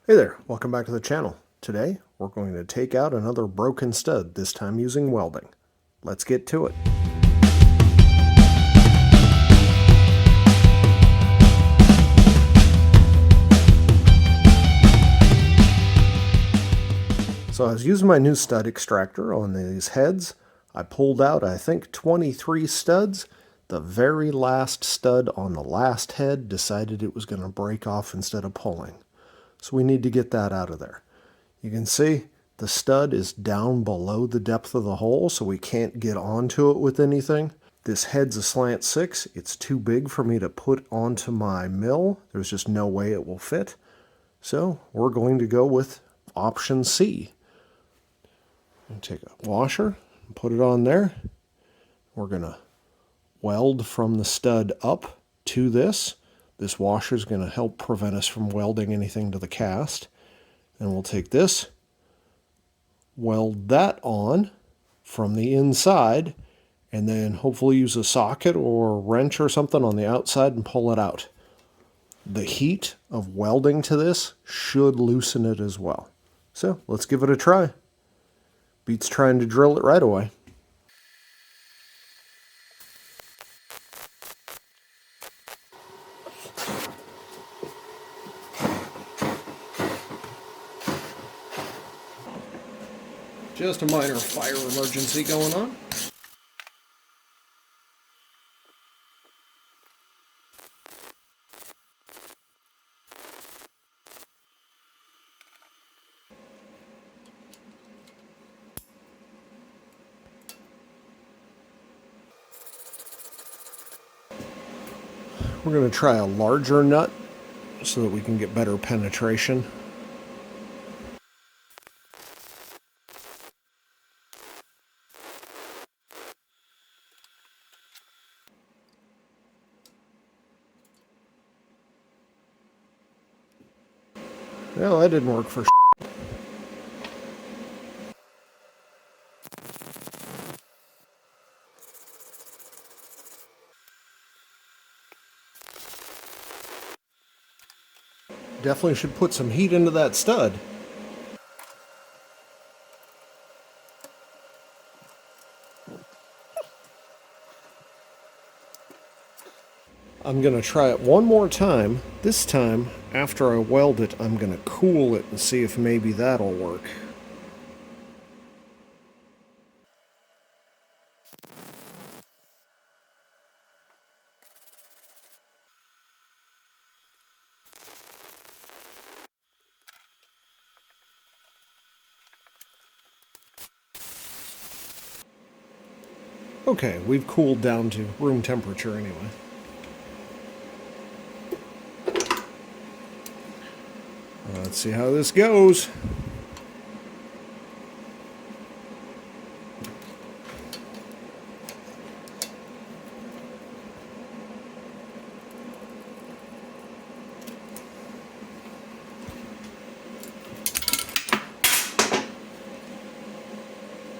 Hey there, welcome back to the channel. Today, we're going to take out another broken stud, this time using welding. Let's get to it. So I was using my new stud extractor on these heads. I pulled out, I think, 23 studs. The very last stud on the last head decided it was going to break off instead of pulling. So we need to get that out of there. You can see the stud is down below the depth of the hole, so we can't get onto it with anything. This head's a slant 6. It's too big for me to put onto my mill. There's just no way it will fit. So we're going to go with option C. Take a washer and put it on there. We're going to weld from the stud up to this. This washer is going to help prevent us from welding anything to the cast. And we'll take this, weld that on from the inside, and then hopefully use a socket or a wrench or something on the outside and pull it out. The heat of welding to this should loosen it as well. So let's give it a try. Beats trying to drill it right away. Just a minor fire emergency going on. We're going to try a larger nut so that we can get better penetration. Well, that didn't work for Definitely should put some heat into that stud. I'm going to try it one more time. This time, after I weld it, I'm going to cool it and see if maybe that'll work. Okay, we've cooled down to room temperature anyway. Let's see how this goes.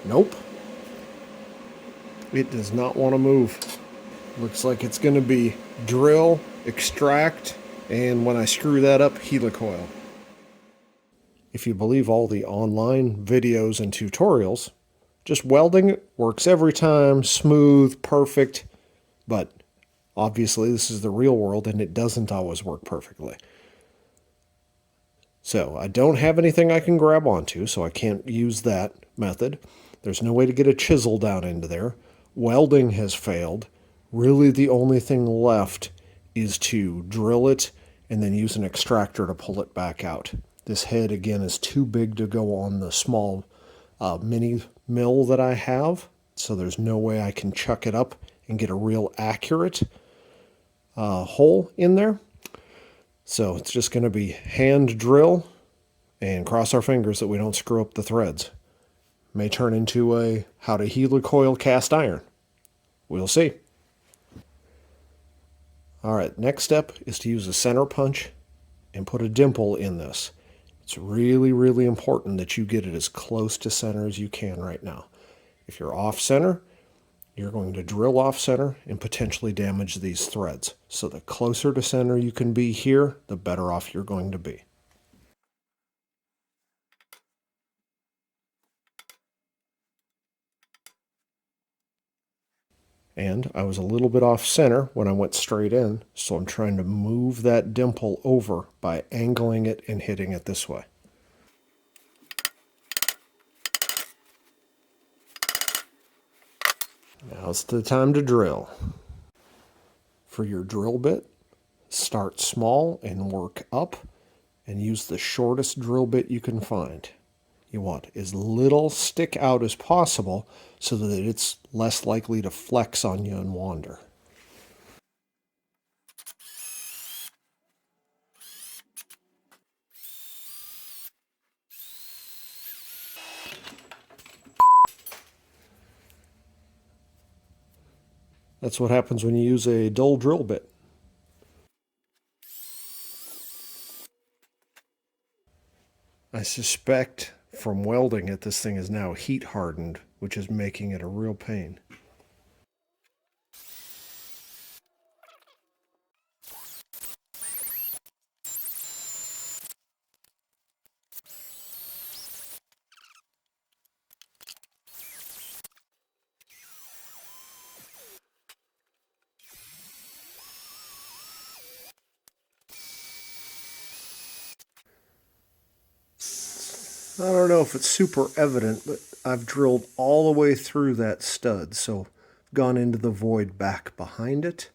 Nope. It does not want to move. Looks like it's going to be drill, extract, and when I screw that up, helicoil. If you believe all the online videos and tutorials, just welding it works every time, smooth, perfect, but obviously this is the real world and it doesn't always work perfectly. So I don't have anything I can grab onto, so I can't use that method. There's no way to get a chisel down into there. Welding has failed. Really the only thing left is to drill it and then use an extractor to pull it back out. This head, again, is too big to go on the small mini mill that I have, so there's no way I can chuck it up and get a real accurate hole in there. So it's just going to be hand drill and cross our fingers that we don't screw up the threads. May turn into a how to helicoil cast iron. We'll see. Alright, next step is to use a center punch and put a dimple in this. It's really, really important that you get it as close to center as you can right now. If you're off center, you're going to drill off center and potentially damage these threads. So the closer to center you can be here, the better off you're going to be. And I was a little bit off center when I went straight in, so I'm trying to move that dimple over by angling it and hitting it this way. Now's the time to drill. For your drill bit, start small and work up, and use the shortest drill bit you can find. You want as little stick out as possible so that it's less likely to flex on you and wander. That's what happens when you use a dull drill bit. I suspect from welding it, this thing is now heat hardened, which is making it a real pain. I don't know if it's super evident, but I've drilled all the way through that stud, so I've gone into the void back behind it.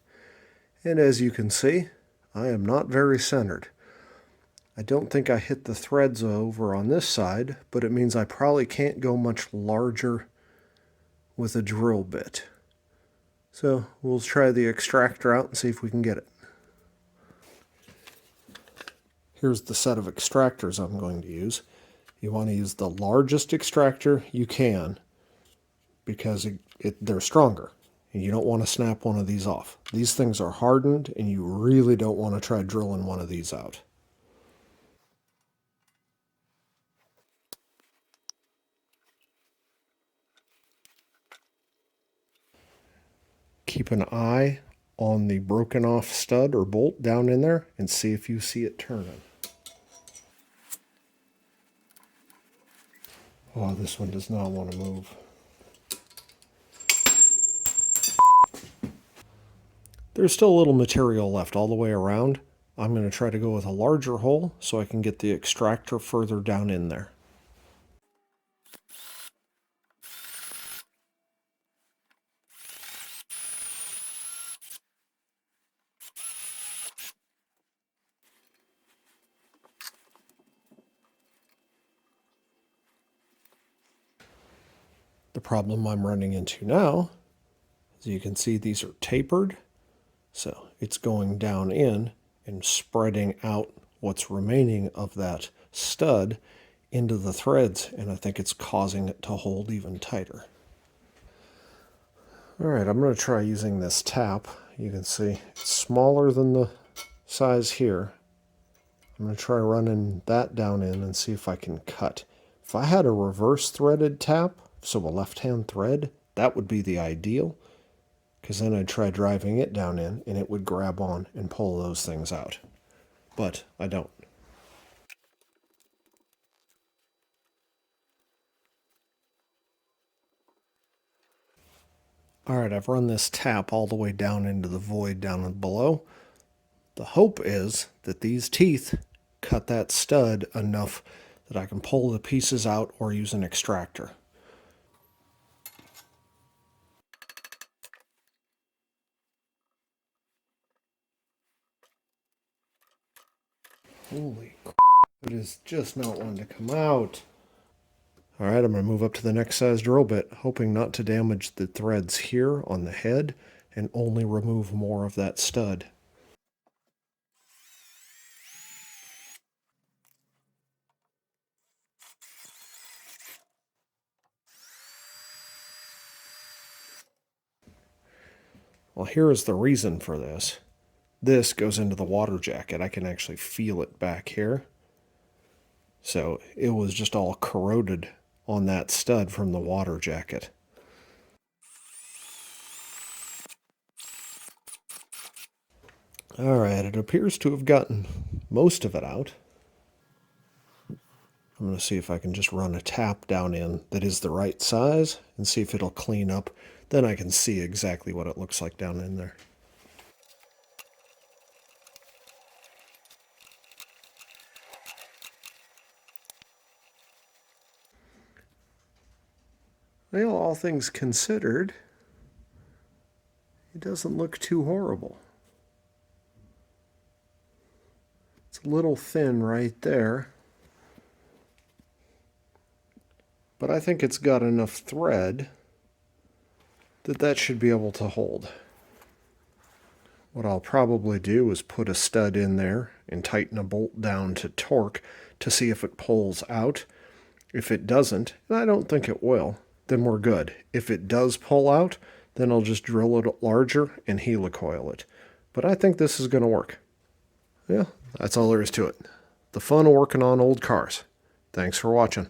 And as you can see, I am not very centered. I don't think I hit the threads over on this side, but it means I probably can't go much larger with a drill bit. So we'll try the extractor out and see if we can get it. Here's the set of extractors I'm going to use. You want to use the largest extractor you can because they're stronger. And you don't want to snap one of these off. These things are hardened and you really don't want to try drilling one of these out. Keep an eye on the broken off stud or bolt down in there and see if you see it turning. Oh, this one does not want to move. There's still a little material left all the way around. I'm going to try to go with a larger hole so I can get the extractor further down in there. The problem I'm running into now, as you can see, these are tapered. So it's going down in and spreading out what's remaining of that stud into the threads, and I think it's causing it to hold even tighter. Alright, I'm going to try using this tap. You can see it's smaller than the size here. I'm going to try running that down in and see if I can cut. If I had a reverse threaded tap, so a left-hand thread, that would be the ideal, because then I'd try driving it down in and it would grab on and pull those things out. But I don't. Alright, I've run this tap all the way down into the void down below. The hope is that these teeth cut that stud enough that I can pull the pieces out or use an extractor. Holy crap, it is just not wanting to come out. Alright, I'm going to move up to the next size drill bit, hoping not to damage the threads here on the head and only remove more of that stud. Well, here is the reason for this. This goes into the water jacket. I can actually feel it back here. So it was just all corroded on that stud from the water jacket. Alright, it appears to have gotten most of it out. I'm going to see if I can just run a tap down in that is the right size and see if it'll clean up Then I can see exactly what it looks like down in there. Well, all things considered, it doesn't look too horrible. It's a little thin right there, but I think it's got enough thread that should be able to hold. What I'll probably do is put a stud in there and tighten a bolt down to torque to see if it pulls out. If it doesn't, and I don't think it will, then we're good. If it does pull out, then I'll just drill it larger and helicoil it. But I think this is going to work. Yeah, that's all there is to it. The fun of working on old cars. Thanks for watching.